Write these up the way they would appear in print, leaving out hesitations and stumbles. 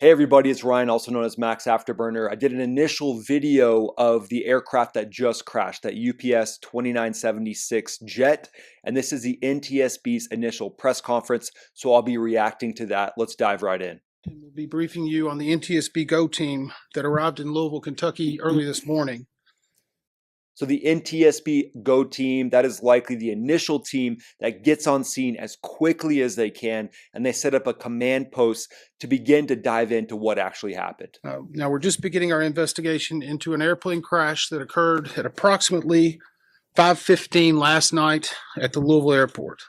Hey everybody, it's Ryan, also known as Max Afterburner. I did an initial video of the aircraft that just crashed, that UPS 2976 jet, and this is the NTSB's initial press conference, so I'll be reacting to that. Let's dive right in. And we'll be briefing you on the NTSB GO team that arrived in Louisville, Kentucky early this morning. So the NTSB GO team, that is likely the initial team that gets on scene as quickly as they can, and they set up a command post to begin to dive into what actually happened. Now we're just beginning our investigation into an airplane crash that occurred at approximately 5:15 last night at the Louisville airport.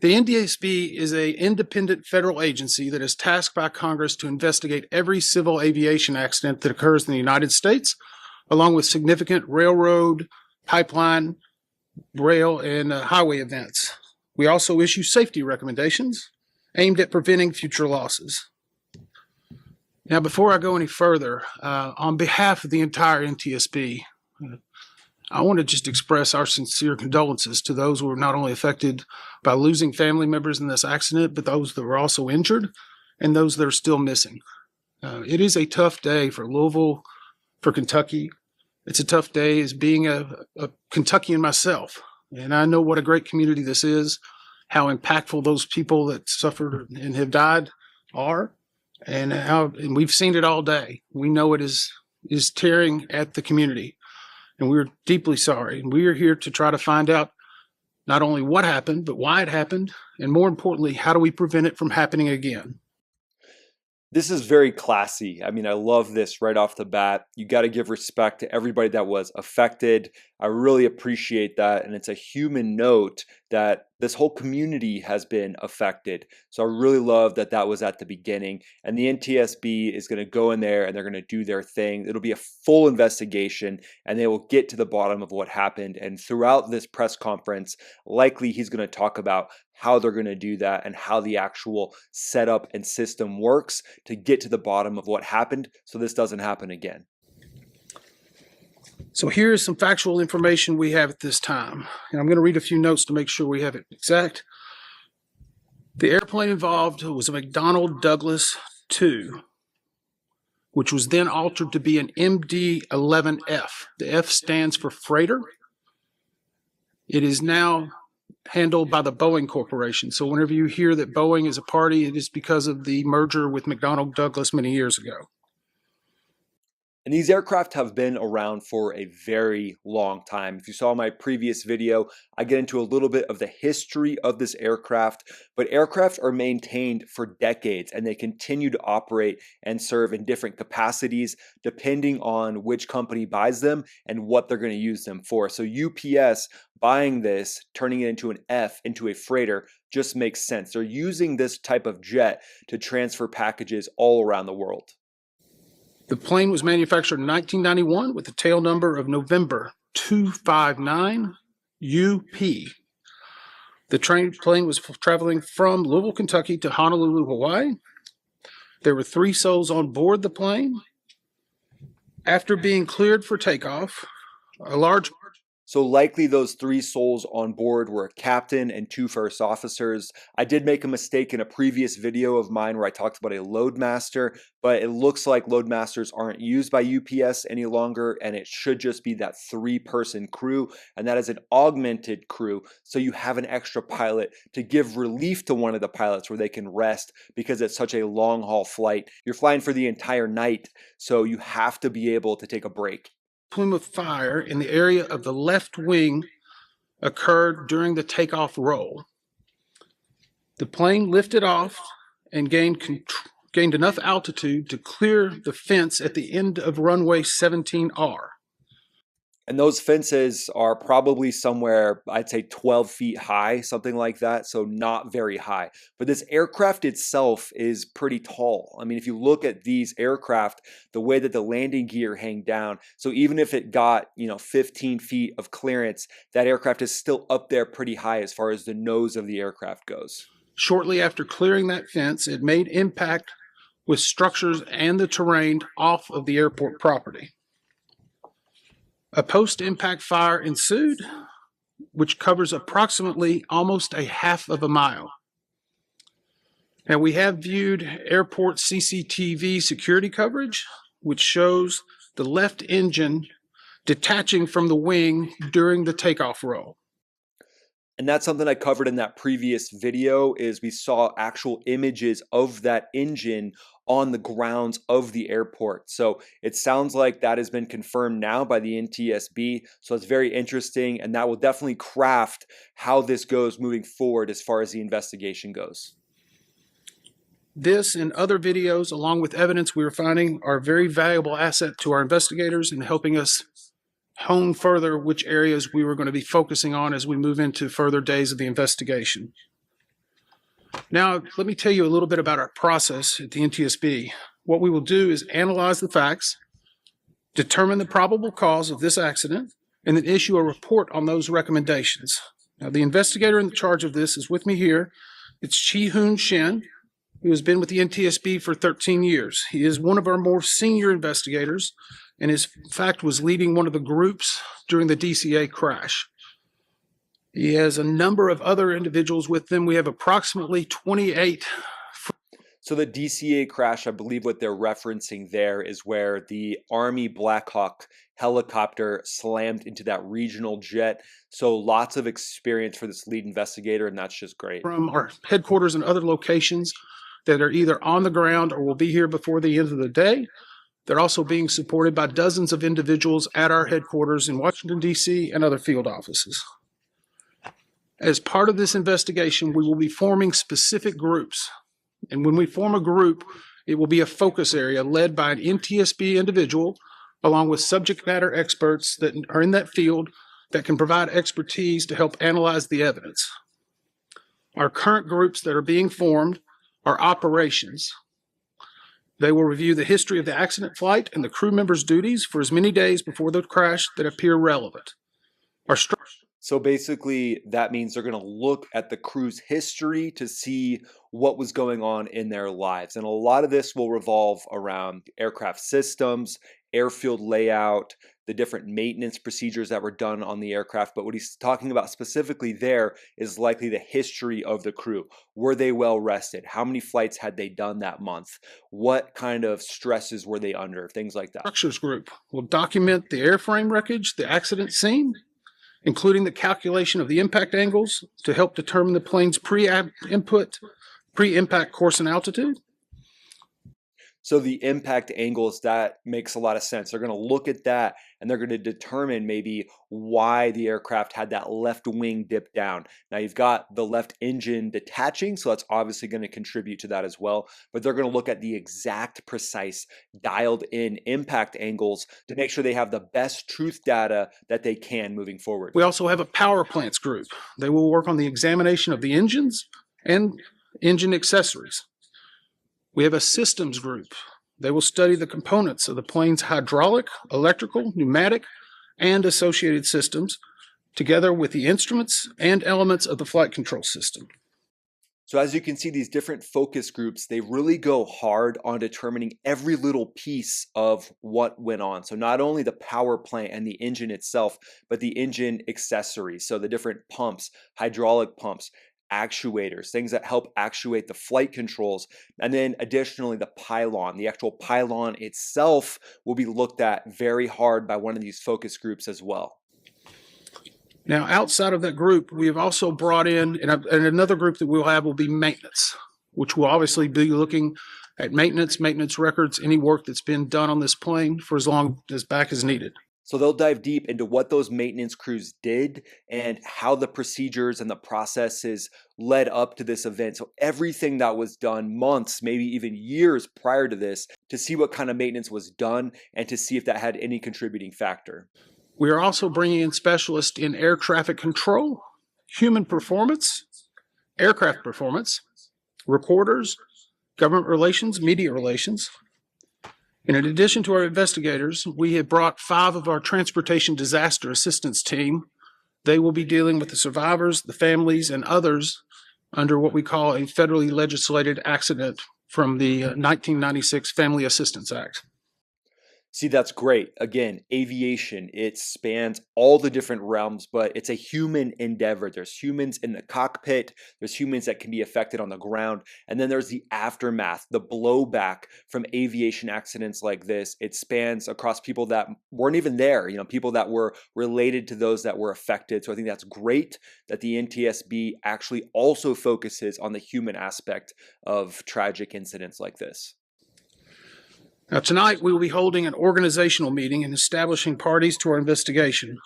The NTSB is an independent federal agency that is tasked by Congress to investigate every civil aviation accident that occurs in the United States, along with significant railroad, pipeline, rail, and highway events. We also issue safety recommendations aimed at preventing future losses. Now, before I go any further, on behalf of the entire NTSB, I want to just express our sincere condolences to those who were not only affected by losing family members in this accident, but those that were also injured and those that are still missing. It is a tough day for Louisville, for Kentucky. It's a tough day as being a Kentuckian myself. And I know what a great community this is, how impactful those people that suffered and have died are, and we've seen it all day. We know it is tearing at the community, and we're deeply sorry. And we are here to try to find out not only what happened, but why it happened, and more importantly, how do we prevent it from happening again? This is very classy. I mean, I love this right off the bat. You got to give respect to everybody that was affected. I really appreciate that. And it's a human note that this whole community has been affected. So I really love that that was at the beginning. And the NTSB is going to go in there and they're going to do their thing. It'll be a full investigation and they will get to the bottom of what happened. And throughout this press conference, likely he's going to talk about how they're going to do that and how the actual setup and system works to get to the bottom of what happened so this doesn't happen again. So here's some factual information we have at this time. And I'm going to read a few notes to make sure we have it exact. The airplane involved was a McDonnell Douglas II, which was then altered to be an MD-11F. The F stands for freighter. It is now handled by the Boeing Corporation. So whenever you hear that Boeing is a party, it is because of the merger with McDonnell Douglas many years ago. And these aircraft have been around for a very long time. If you saw my previous video, I get into a little bit of the history of this aircraft, but aircraft are maintained for decades and they continue to operate and serve in different capacities depending on which company buys them and what they're going to use them for. So UPS buying this, turning it into an F, into a freighter, just makes sense. They're using this type of jet to transfer packages all around the world. The plane was manufactured in 1991 with a tail number of November 259 UP. The plane was traveling from Louisville, Kentucky to Honolulu, Hawaii. There were 3 souls on board the plane. After being cleared for takeoff, So likely those 3 souls on board were a captain and 2 first officers. I did make a mistake in a previous video of mine where I talked about a loadmaster, but it looks like loadmasters aren't used by UPS any longer, and it should just be that 3-person crew, and that is an augmented crew, so you have an extra pilot to give relief to one of the pilots where they can rest because it's such a long haul flight. You're flying for the entire night, so you have to be able to take a break. Plume of fire in the area of the left wing occurred during the takeoff roll. The plane lifted off and gained enough altitude to clear the fence at the end of runway 17R. And those fences are probably somewhere, I'd say 12 feet high, something like that, so not very high. But this aircraft itself is pretty tall. I mean, if you look at these aircraft, the way that the landing gear hang down, so even if it got, 15 feet of clearance, that aircraft is still up there pretty high as far as the nose of the aircraft goes. Shortly after clearing that fence, it made impact with structures and the terrain off of the airport property. A post-impact fire ensued, which covers approximately almost a half of a mile. Now, we have viewed airport CCTV security coverage, which shows the left engine detaching from the wing during the takeoff roll. And that's something I covered in that previous video is we saw actual images of that engine on the grounds of the airport. So it sounds like that has been confirmed now by the NTSB. So it's very interesting, and that will definitely craft how this goes moving forward as far as the investigation goes. This and other videos, along with evidence we are finding, are a very valuable asset to our investigators in helping us hone further which areas we were going to be focusing on as we move into further days of the investigation. Now, let me tell you a little bit about our process at the NTSB. What we will do is analyze the facts, determine the probable cause of this accident, and then issue a report on those recommendations. Now, the investigator in charge of this is with me here. It's Chi-Hoon Shin, who has been with the NTSB for 13 years. He is one of our more senior investigators, and in fact was leading one of the groups during the DCA crash. He has a number of other individuals with them. We have approximately 28. So the DCA crash, I believe what they're referencing there is where the Army Black Hawk helicopter slammed into that regional jet. So lots of experience for this lead investigator, and that's just great. From our headquarters and other locations that are either on the ground or will be here before the end of the day. They're also being supported by dozens of individuals at our headquarters in Washington, D.C. and other field offices. As part of this investigation, we will be forming specific groups. And when we form a group, it will be a focus area led by an NTSB individual, along with subject matter experts that are in that field that can provide expertise to help analyze the evidence. Our current groups that are being formed are operations. They will review the history of the accident flight and the crew members' duties for as many days before the crash that appear relevant. So basically, that means they're going to look at the crew's history to see what was going on in their lives. And a lot of this will revolve around aircraft systems, airfield layout, the different maintenance procedures that were done on the aircraft. But what he's talking about specifically there is likely the history of the crew. Were they well rested? How many flights had they done that month? What kind of stresses were they under? Things like that. Structures group will document the airframe wreckage, the accident scene, including the calculation of the impact angles to help determine the plane's pre-impact course and altitude. So the impact angles, that makes a lot of sense. They're going to look at that and they're going to determine maybe why the aircraft had that left wing dip down. Now you've got the left engine detaching, so that's obviously going to contribute to that as well. But they're going to look at the exact, precise, dialed in impact angles to make sure they have the best truth data that they can moving forward. We also have a power plants group. They will work on the examination of the engines and engine accessories. We have a systems group. They will study the components of the plane's hydraulic, electrical, pneumatic, and associated systems, together with the instruments and elements of the flight control system. So as you can see, these different focus groups, they really go hard on determining every little piece of what went on. So not only the power plant and the engine itself, but the engine accessories. So the different pumps, hydraulic pumps, actuators, things that help actuate the flight controls, and then additionally the pylon. The actual pylon itself will be looked at very hard by one of these focus groups as well. Now, outside of that group, we have also brought in, and another group that we'll have will be maintenance, which will obviously be looking at maintenance records, any work that's been done on this plane for as long as back as needed. So they'll dive deep into what those maintenance crews did and how the procedures and the processes led up to this event. So everything that was done months, maybe even years prior to this, to see what kind of maintenance was done and to see if that had any contributing factor. We are also bringing in specialists in air traffic control, human performance, aircraft performance, recorders, government relations, media relations. And in addition to our investigators, we have brought 5 of our transportation disaster assistance team. They will be dealing with the survivors, the families, and others under what we call a federally legislated accident from the 1996 Family Assistance Act. See, that's great. Again, aviation, it spans all the different realms, but it's a human endeavor. There's humans in the cockpit, there's humans that can be affected on the ground, and then there's the aftermath, the blowback from aviation accidents like this. It spans across people that weren't even there, people that were related to those that were affected. So I think that's great that the NTSB actually also focuses on the human aspect of tragic incidents like this. Now, tonight we will be holding an organizational meeting and establishing parties to our investigation.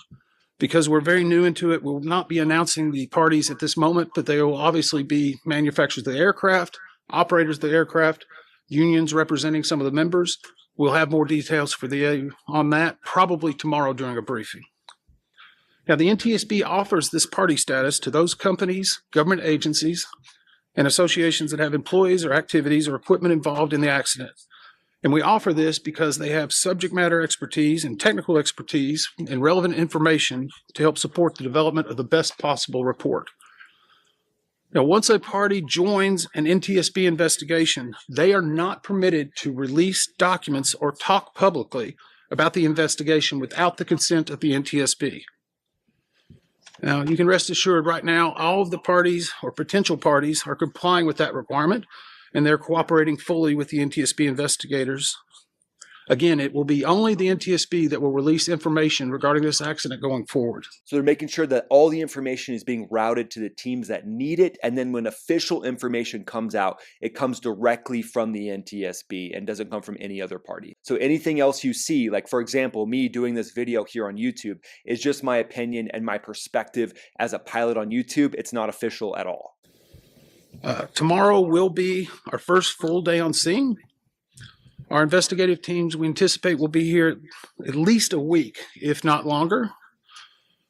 Because we're very new into it, we will not be announcing the parties at this moment, but they will obviously be manufacturers of the aircraft, operators of the aircraft, unions representing some of the members. We'll have more details on that probably tomorrow during a briefing. Now, the NTSB offers this party status to those companies, government agencies, and associations that have employees or activities or equipment involved in the accident. And we offer this because they have subject matter expertise and technical expertise and relevant information to help support the development of the best possible report. Now, once a party joins an NTSB investigation, they are not permitted to release documents or talk publicly about the investigation without the consent of the NTSB. Now, you can rest assured right now, all of the parties or potential parties are complying with that requirement, and they're cooperating fully with the NTSB investigators. Again, it will be only the NTSB that will release information regarding this accident going forward. So they're making sure that all the information is being routed to the teams that need it, and then when official information comes out, it comes directly from the NTSB and doesn't come from any other party. So anything else you see, like for example, me doing this video here on YouTube, is just my opinion and my perspective as a pilot on YouTube. It's not official at all. Tomorrow will be our first full day on scene. Our investigative teams, we anticipate, will be here at least a week, if not longer.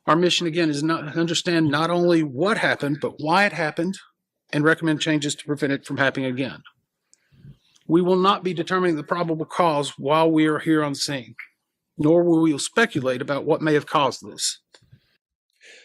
Our mission, again, is to understand not only what happened, but why it happened, and recommend changes to prevent it from happening again. We will not be determining the probable cause while we are here on scene, nor will we speculate about what may have caused this.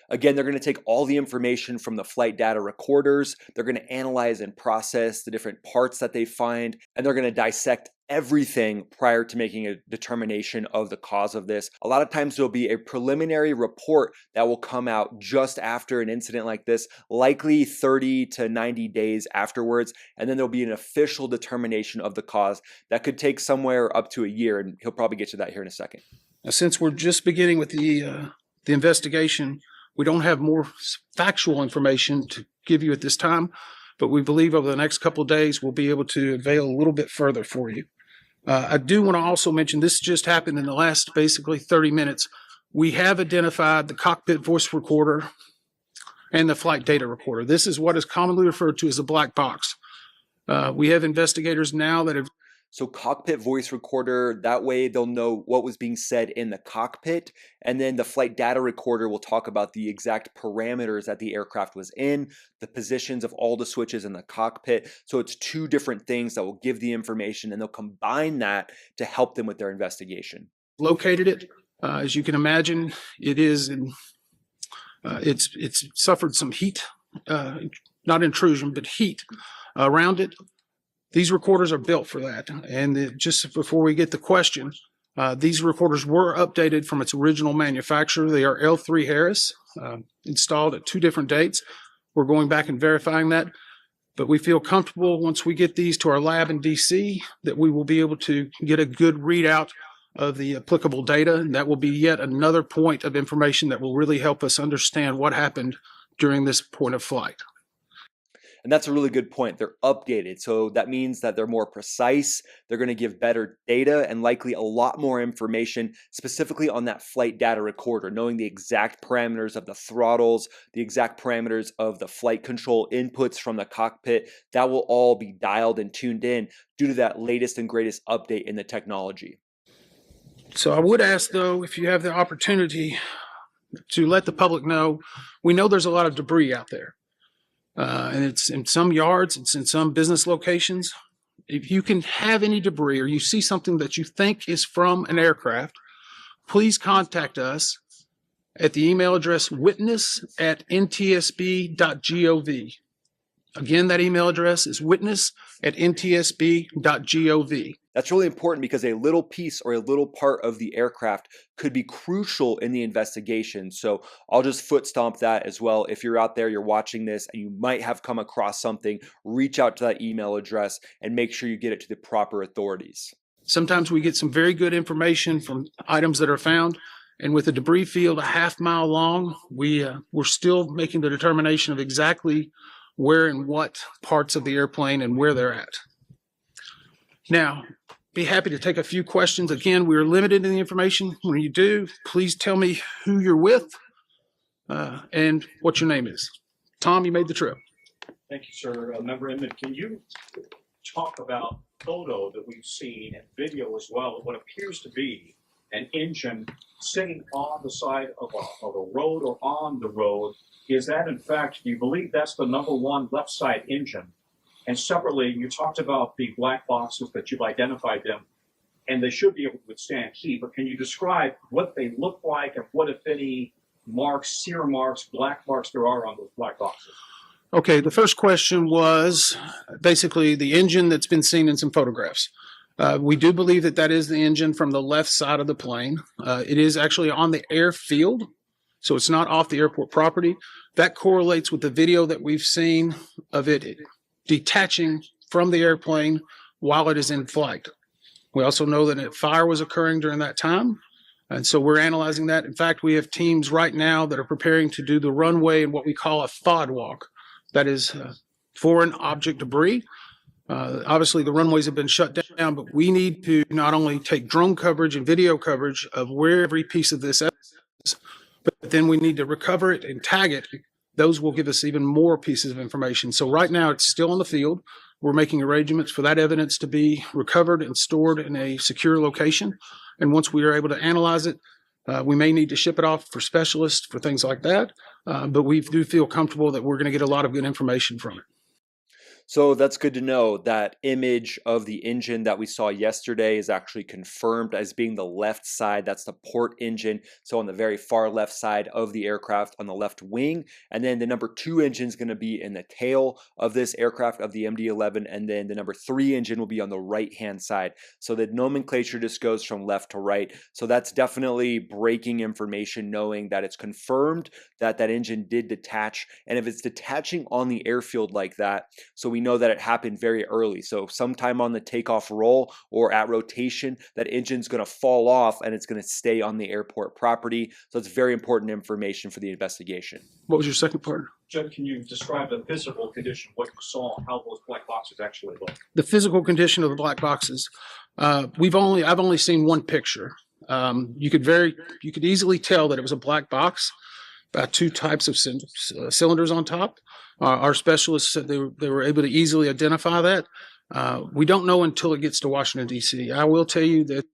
Again, they're going to take all the information from the flight data recorders. They're going to analyze and process the different parts that they find, and they're going to dissect everything prior to making a determination of the cause of this. A lot of times there'll be a preliminary report that will come out just after an incident like this, likely 30 to 90 days afterwards, and then there'll be an official determination of the cause that could take somewhere up to a year, and he'll probably get to that here in a second. Now, since we're just beginning with the investigation, we don't have more factual information to give you at this time, but we believe over the next couple of days we'll be able to avail a little bit further for you. I do want to also mention this just happened in the last basically 30 minutes. We have identified the cockpit voice recorder and the flight data recorder. This is what is commonly referred to as a black box. We have investigators now that have So cockpit voice recorder, that way they'll know what was being said in the cockpit. And then the flight data recorder will talk about the exact parameters that the aircraft was in, the positions of all the switches in the cockpit. So it's two different things that will give the information, and they'll combine that to help them with their investigation. Located it. As you can imagine, it's suffered some heat, not intrusion, but heat around it. These recorders are built for that. And just before we get the question, these recorders were updated from its original manufacturer. They are L3 Harris, installed at 2 different dates. We're going back and verifying that. But we feel comfortable once we get these to our lab in DC that we will be able to get a good readout of the applicable data. And that will be yet another point of information that will really help us understand what happened during this point of flight. And that's a really good point. They're updated. So that means that they're more precise. They're going to give better data and likely a lot more information specifically on that flight data recorder, knowing the exact parameters of the throttles, the exact parameters of the flight control inputs from the cockpit. That will all be dialed and tuned in due to that latest and greatest update in the technology. So I would ask, though, if you have the opportunity to let the public know, we know there's a lot of debris out there. And it's in some yards, it's in some business locations. If you can have any debris or you see something that you think is from an aircraft, please contact us at the email address witness@ntsb.gov. Again, that email address is witness@ntsb.gov. That's really important because a little piece or a little part of the aircraft could be crucial in the investigation. So I'll just foot stomp that as well. If you're out there, you're watching this, and you might have come across something, reach out to that email address and make sure you get it to the proper authorities. Sometimes we get some very good information from items that are found. And with a debris field a half-mile long, we're still making the determination of exactly where and what parts of the airplane and where they're at. Now, be happy to take a few questions. Again, we're limited in the information. When you do, please tell me who you're with and what your name is. Tom, you made the trip. Thank you, sir. Member Inman, can you talk about photo that we've seen and video as well of what appears to be an engine sitting on the side of a road or on the road? Is that, in fact, do you believe that's the number one left side engine? And separately, you talked about the black boxes that you've identified them, and they should be able to withstand heat, but can you describe what they look like and what, if any, marks, sear marks, black marks there are on those black boxes? Okay, the first question was basically the engine that's been seen in some photographs. We do believe that that is the engine from the left side of the plane. It is actually on the airfield, so it's not off the airport property. That correlates with the video that we've seen of it detaching from the airplane while it is in flight. We also know that a fire was occurring during that time, and so we're analyzing that. In fact, we have teams right now that are preparing to do the runway in what we call a FOD walk. That is foreign object debris. Obviously, the runways have been shut down, but we need to not only take drone coverage and video coverage of where every piece of this is, but then we need to recover it and tag it. Those will give us even more pieces of information. So right now, it's still on the field. We're making arrangements for that evidence to be recovered and stored in a secure location. And once we are able to analyze it, we may need to ship it off for specialists for things like that. But we do feel comfortable that we're going to get a lot of good information from it. So that's good to know. That image of the engine that we saw yesterday is actually confirmed as being the left side. That's the port engine. So on the very far left side of the aircraft on the left wing. And then the number 2 engine is going to be in the tail of this aircraft of the MD-11. And then the number 3 engine will be on the right-hand side. So the nomenclature just goes from left to right. So that's definitely breaking information, knowing that it's confirmed that that engine did detach. And if it's detaching on the airfield like that, so we know that it happened very early. So sometime on the takeoff roll or at rotation, that engine's going to fall off and it's going to stay on the airport property. So it's very important information for the investigation. What was your second part? Jed, can you describe the physical condition, what you saw, and how those black boxes actually look? The physical condition of the black boxes. I've only seen one picture. You could easily tell that it was a black box. 2 types of cylinders on top. Our specialists said they were able to easily identify that. We don't know until it gets to Washington, D.C. I will tell you that.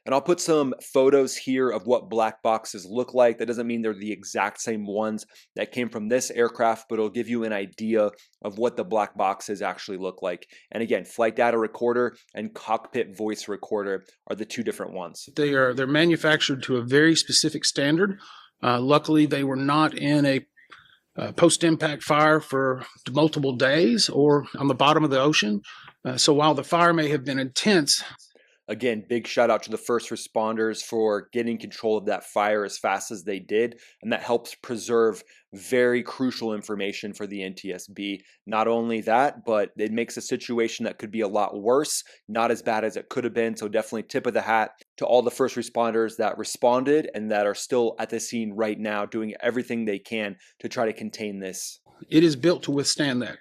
And I'll put some photos here of what black boxes look like. That doesn't mean they're the exact same ones that came from this aircraft, but it'll give you an idea of what the black boxes actually look like. And again, flight data recorder and cockpit voice recorder are the 2 different ones. They're manufactured to a very specific standard. Luckily, they were not in a post-impact fire for multiple days or on the bottom of the ocean. So while the fire may have been intense, again, big shout out to the first responders for getting control of that fire as fast as they did. And that helps preserve very crucial information for the NTSB. Not only that, but it makes a situation that could be a lot worse, not as bad as it could have been. So definitely tip of the hat to all the first responders that responded and that are still at the scene right now doing everything they can to try to contain this. It is built to withstand that.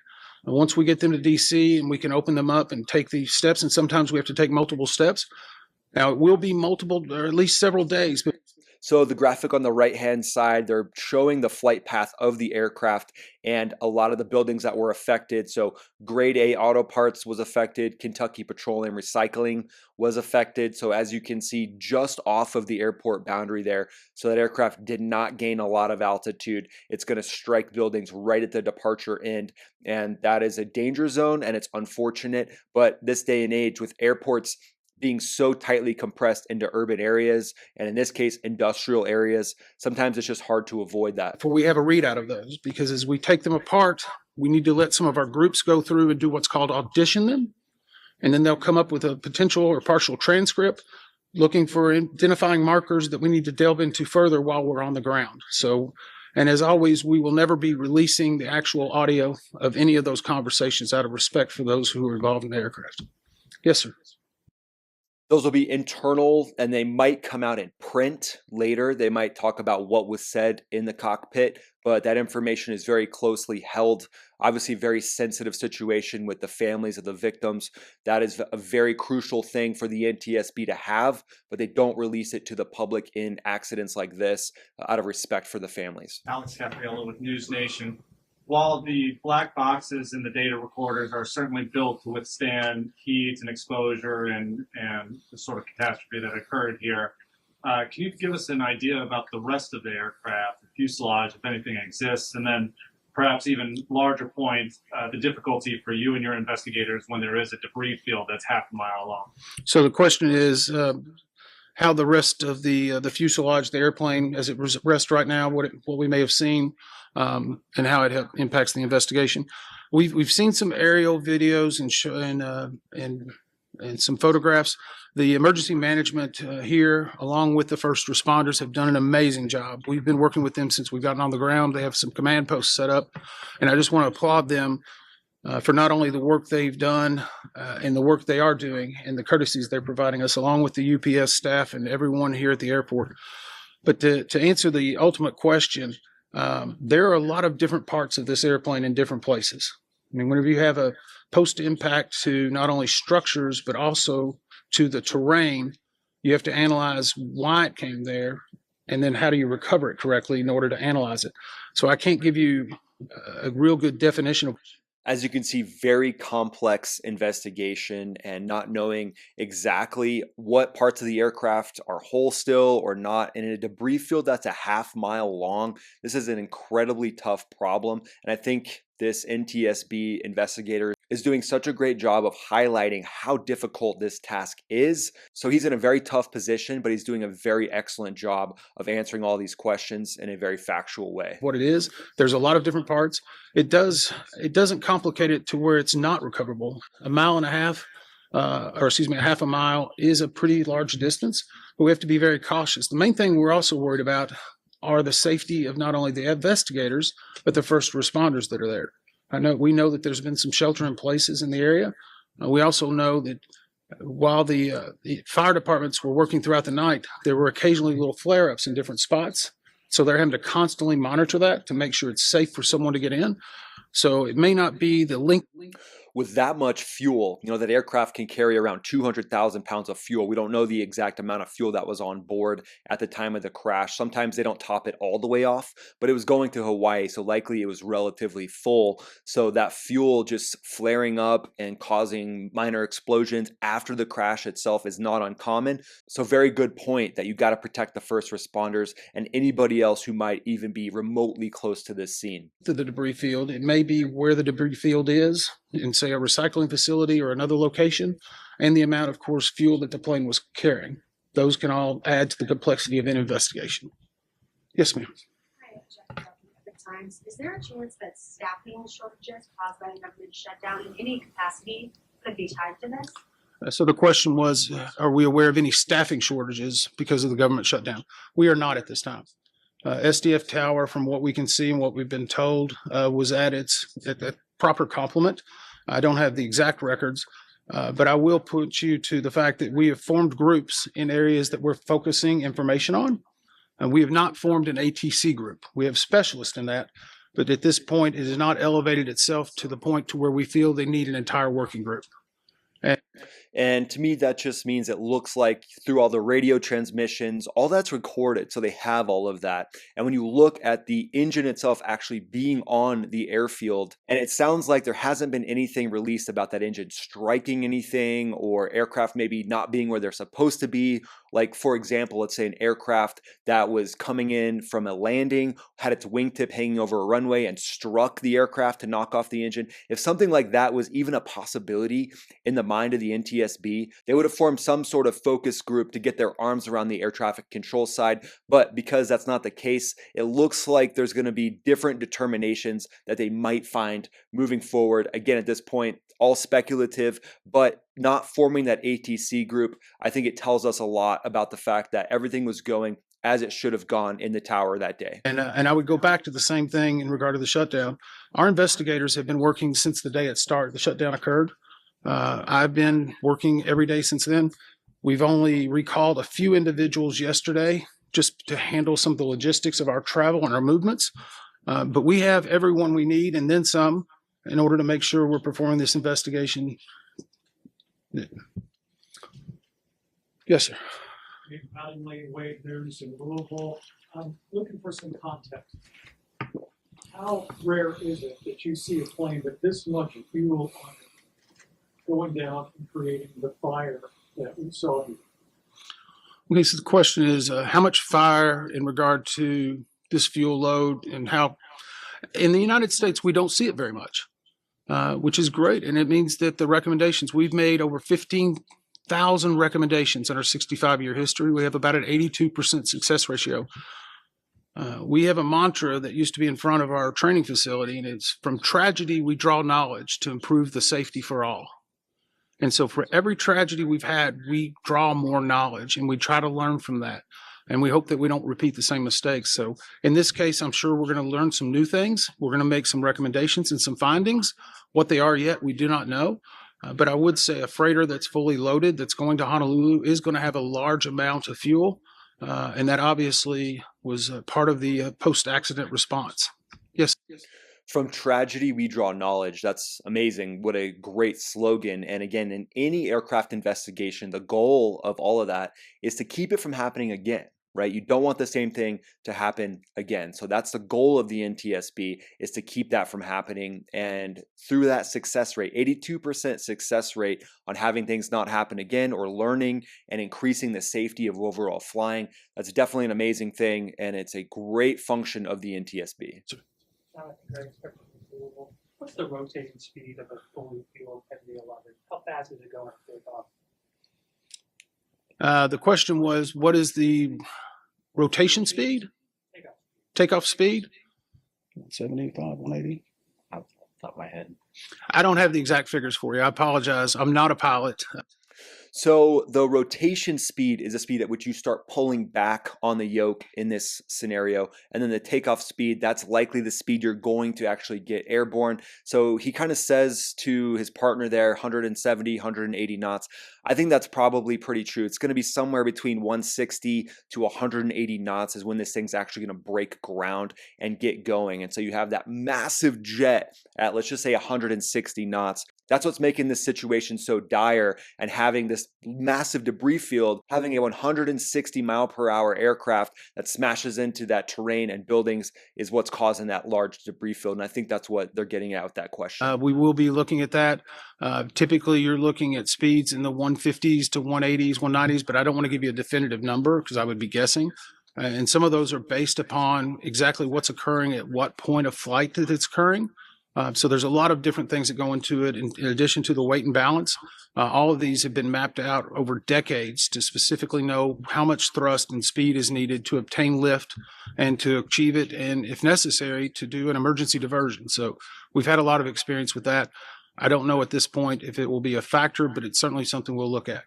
Once we get them to DC and we can open them up and take these steps, and sometimes we have to take multiple steps. Now, it will be multiple, or at least several days. But so the graphic on the right-hand side, they're showing the flight path of the aircraft and a lot of the buildings that were affected. So Grade A Auto Parts was affected. Kentucky Petroleum Recycling was affected. So as you can see, just off of the airport boundary there. So that aircraft did not gain a lot of altitude. It's going to strike buildings right at the departure end. And that is a danger zone, and it's unfortunate. But this day and age, with airports being so tightly compressed into urban areas, and in this case, industrial areas, sometimes it's just hard to avoid that. Before we have a readout of those, because as we take them apart, we need to let some of our groups go through and do what's called audition them. And then they'll come up with a potential or partial transcript looking for identifying markers that we need to delve into further while we're on the ground. So, and as always, we will never be releasing the actual audio of any of those conversations out of respect for those who are involved in the aircraft. Yes, sir. Those will be internal, and they might come out in print later. They might talk about what was said in the cockpit, but that information is very closely held. Obviously, very sensitive situation with the families of the victims. That is a very crucial thing for the NTSB to have, but they don't release it to the public in accidents like this out of respect for the families. Alex Capriello with News Nation. While the black boxes in the data recorders are certainly built to withstand heat and exposure and the sort of catastrophe that occurred here, can you give us an idea about the rest of the aircraft, the fuselage, if anything exists, and then perhaps even larger point, the difficulty for you and your investigators when there is a debris field that's half a mile long? So the question is how the rest of the fuselage, the airplane, as it rests right now, what we may have seen, and how it impacts the investigation. We've seen some aerial videos and some photographs. The emergency management here, along with the first responders, have done an amazing job. We've been working with them since we've gotten on the ground. They have some command posts set up, and I just want to applaud them for not only the work they've done and the work they are doing and the courtesies they're providing us, along with the UPS staff and everyone here at the airport. But to answer the ultimate question, there are a lot of different parts of this airplane in different places. I mean, whenever you have a post-impact to not only structures, but also to the terrain, you have to analyze why it came there, and then how do you recover it correctly in order to analyze it. So I can't give you a real good definition of. As you can see, very complex investigation, and not knowing exactly what parts of the aircraft are whole still or not. And in a debris field that's a half mile long, this is an incredibly tough problem. And I think this NTSB investigator is doing such a great job of highlighting how difficult this task is. So he's in a very tough position, but he's doing a very excellent job of answering all these questions in a very factual way. What it is, there's a lot of different parts. It doesn't complicate it to where it's not recoverable. A mile and a half, a half a mile is a pretty large distance, but we have to be very cautious. The main thing we're also worried about are the safety of not only the investigators, but the first responders that are there. We know that there's been some shelter in places in the area. We also know that while the fire departments were working throughout the night, there were occasionally little flare-ups in different spots. So they're having to constantly monitor that to make sure it's safe for someone to get in. So it may not be the link. With that much fuel, that aircraft can carry around 200,000 pounds of fuel. We don't know the exact amount of fuel that was on board at the time of the crash. Sometimes they don't top it all the way off, but it was going to Hawaii, so likely it was relatively full. So that fuel just flaring up and causing minor explosions after the crash itself is not uncommon. So very good point that you got to protect the first responders and anybody else who might even be remotely close to this scene. To the debris field, it may be where the debris field is, in say a recycling facility or another location, and the amount of course fuel that the plane was carrying. Those can all add to the complexity of an investigation. Yes, ma'am. Hi, Jeff. Times. Is there a chance that staffing shortages caused by the government shutdown in any capacity could be tied to this? So the question was, are we aware of any staffing shortages because of the government shutdown? We are not at this time. SDF Tower, from what we can see and what we've been told, was at the proper complement. I don't have the exact records, but I will put you to the fact that we have formed groups in areas that we're focusing information on. And we have not formed an ATC group. We have specialists in that, but at this point, it has not elevated itself to the point to where we feel they need an entire working group. And to me, that just means it looks like through all the radio transmissions, all that's recorded. So they have all of that. And when you look at the engine itself actually being on the airfield, and it sounds like there hasn't been anything released about that engine striking anything or aircraft maybe not being where they're supposed to be. Like, for example, let's say an aircraft that was coming in from a landing, had its wingtip hanging over a runway and struck the aircraft to knock off the engine. If something like that was even a possibility in the mind of the NTSB, NTSB, they would have formed some sort of focus group to get their arms around the air traffic control side. But because that's not the case, it looks like there's going to be different determinations that they might find moving forward. Again, at this point, all speculative, but not forming that ATC group, I think it tells us a lot about the fact that everything was going as it should have gone in the tower that day. And I would go back to the same thing in regard to the shutdown. Our investigators have been working since the day the shutdown occurred. I've been working every day since then. We've only recalled a few individuals yesterday just to handle some of the logistics of our travel and our movements. But we have everyone we need and then some in order to make sure we're performing this investigation. Yes, sir. Mattingly Wade News in Louisville. I'm looking for some context. How rare is it that you see a plane with this much fuel on it going down and creating the fire that we saw here? Okay, so the question is how much fire in regard to this fuel load and how in the United States we don't see it very much, which is great. And it means that the recommendations we've made over 15,000 recommendations in our 65-year history. We have about an 82% success ratio. We have a mantra that used to be in front of our training facility, and it's from tragedy, we draw knowledge to improve the safety for all. And so for every tragedy we've had, we draw more knowledge and we try to learn from that. And we hope that we don't repeat the same mistakes. So in this case, I'm sure we're going to learn some new things. We're going to make some recommendations and some findings. What they are yet, we do not know. But I would say a freighter that's fully loaded, that's going to Honolulu, is going to have a large amount of fuel. And that obviously was part of the post-accident response. Yes. From tragedy, we draw knowledge. That's amazing. What a great slogan. And again, in any aircraft investigation, the goal of all of that is to keep it from happening again, right? You don't want the same thing to happen again. So that's the goal of the NTSB, is to keep that from happening. And through that success rate, 82% success rate on having things not happen again, or learning and increasing the safety of overall flying, that's definitely an amazing thing. And it's a great function of the NTSB. What's the rotating speed of a fully fueled Heavy 11? How fast is it going to take off? The question was, what is the rotation speed? Takeoff speed? 175, 180? Off the top of my head. I don't have the exact figures for you. I apologize. I'm not a pilot. So the rotation speed is a speed at which you start pulling back on the yoke in this scenario. And then the takeoff speed, that's likely the speed you're going to actually get airborne. So he kind of says to his partner there, 170, 180 knots. I think that's probably pretty true. It's going to be somewhere between 160 to 180 knots is when this thing's actually going to break ground and get going. And so you have that massive jet at, let's just say, 160 knots. That's what's making this situation so dire, and having this massive debris field, having a 160 mile per hour aircraft that smashes into that terrain and buildings is what's causing that large debris field. And I think that's what they're getting at with that question. We will be looking at that. Typically, you're looking at speeds in the 150s to 180s, 190s, but I don't want to give you a definitive number because I would be guessing. And some of those are based upon exactly what's occurring at what point of flight that it's occurring. So there's a lot of different things that go into it in addition to the weight and balance. All of these have been mapped out over decades to specifically know how much thrust and speed is needed to obtain lift and to achieve it, and if necessary, to do an emergency diversion. So we've had a lot of experience with that. I don't know at this point if it will be a factor, but it's certainly something we'll look at.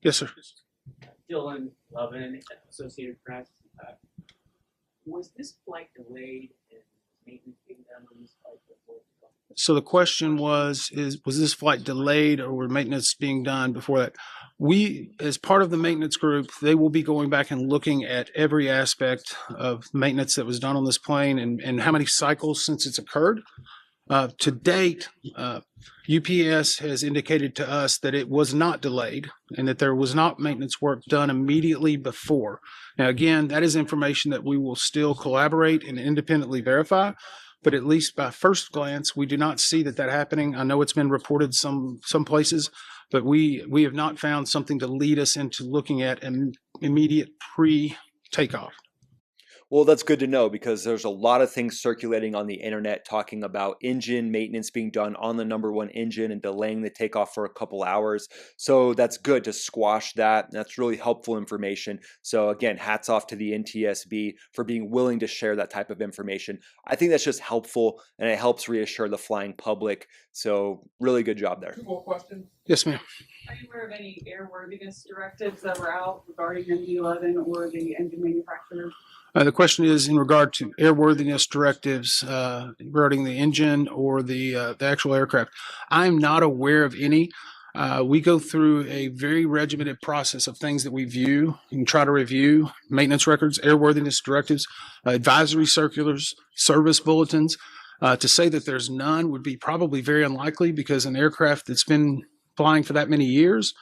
Yes, sir. Dylan Lovin, Associated Press. Was this flight delayed and maintenance being done on this flight before? So the question was this flight delayed or were maintenance being done before that? We, as part of the maintenance group, they will be going back and looking at every aspect of maintenance that was done on this plane and how many cycles since it's occurred. To date, UPS has indicated to us that it was not delayed and that there was not maintenance work done immediately before. Now, again, that is information that we will still collaborate and independently verify, but at least by first glance, we do not see that happening. I know it's been reported some places, but we have not found something to lead us into looking at an immediate pre-takeoff. Well, that's good to know because there's a lot of things circulating on the internet talking about engine maintenance being done on the number one engine and delaying the takeoff for a couple hours. So that's good to squash that. That's really helpful information. So again, hats off to the NTSB for being willing to share that type of information. I think that's just helpful and it helps reassure the flying public. So really good job there. Two more questions. Yes, ma'am. Are you aware of any airworthiness directives that were out regarding MD-11 or the engine manufacturer? The question is in regard to airworthiness directives regarding the engine or the actual aircraft. I'm not aware of any. We go through a very regimented process of things that we view and try to review: maintenance records, airworthiness directives, advisory circulars, service bulletins. To say that there's none would be probably very unlikely because an aircraft that's been flying for that many years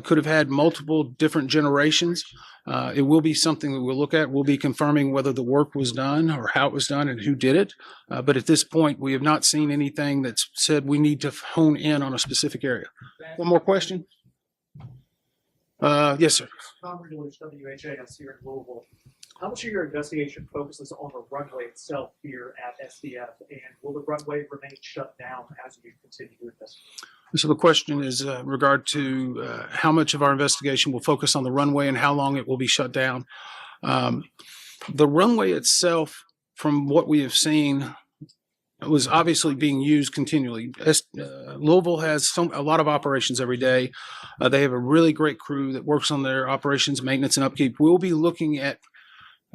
could have had multiple different generations. It will be something that we'll look at. We'll be confirming whether the work was done or how it was done and who did it. But at this point, we have not seen anything that's said we need to hone in on a specific area. One more question? Yes, sir. Non-regulars WHAS here in Louisville. How much of your investigation focuses on the runway itself here at SDF, and will the runway remain shut down as you continue to investigate? So the question is in regard to how much of our investigation will focus on the runway and how long it will be shut down. The runway itself, from what we have seen, was obviously being used continually. Louisville has a lot of operations every day. They have a really great crew that works on their operations, maintenance, and upkeep. We'll be looking at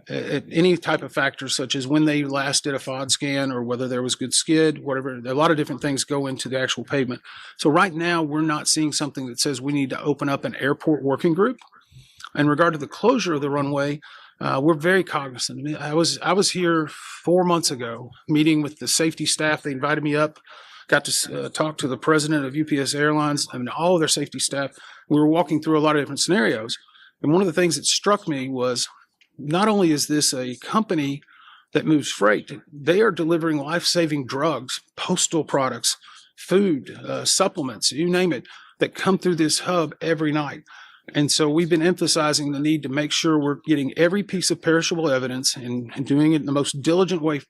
any type of factors such as when they last did a FOD scan or whether there was good skid, whatever. A lot of different things go into the actual pavement. So right now we're not seeing something that says we need to open up an airport working group. In regard to the closure of the runway, we're very cognizant. I was here 4 months ago meeting with the safety staff. They invited me up, got to talk to the president of UPS Airlines, all of their safety staff. We were walking through a lot of different scenarios. And one of the things that struck me was not only is this a company that moves freight, they are delivering life-saving drugs, postal products, food, supplements, you name it, that come through this hub every night. And so we've been emphasizing the need to make sure we're getting every piece of perishable evidence and doing it in the most diligent way,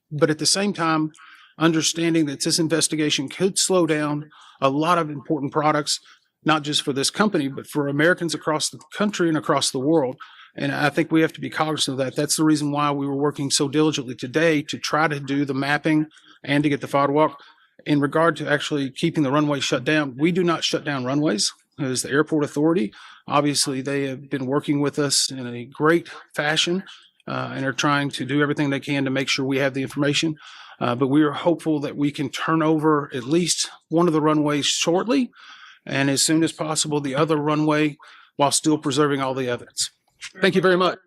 but at the same time, understanding that this investigation could slow down a lot of important products, not just for this company, but for Americans across the country and across the world. And I think we have to be cognizant of that. That's the reason why we were working so diligently today to try to do the mapping and to get the FOD walk. In regard to actually keeping the runway shut down, we do not shut down runways as the airport authority. Obviously, they have been working with us in a great fashion and are trying to do everything they can to make sure we have the information. But we are hopeful that we can turn over at least one of the runways shortly, and as soon as possible, the other runway, while still preserving all the evidence. Thank you very much.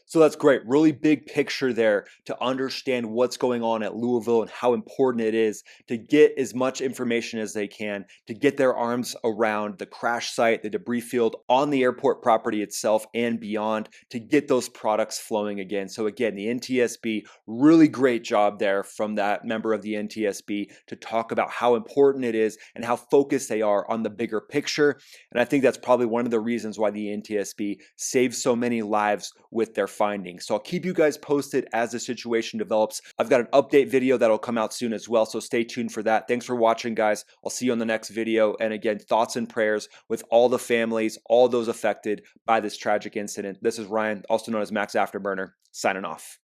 So that's great. Really big picture there to understand what's going on at Louisville and how important it is to get as much information as they can, to get their arms around the crash site, the debris field on the airport property itself and beyond, to get those products flowing again. So again, the NTSB, really great job there from that member of the NTSB to talk about how important it is and how focused they are on the bigger picture. And I think that's probably one of the reasons why the NTSB saves so many lives with their findings. So I'll keep you guys posted as the situation develops. I've got an update video that'll come out soon as well, so stay tuned for that. Thanks for watching, guys. I'll see you on the next video. And again, thoughts and prayers with all the families, all those affected by this tragic incident. This is Ryan, also known as Max Afterburner, signing off.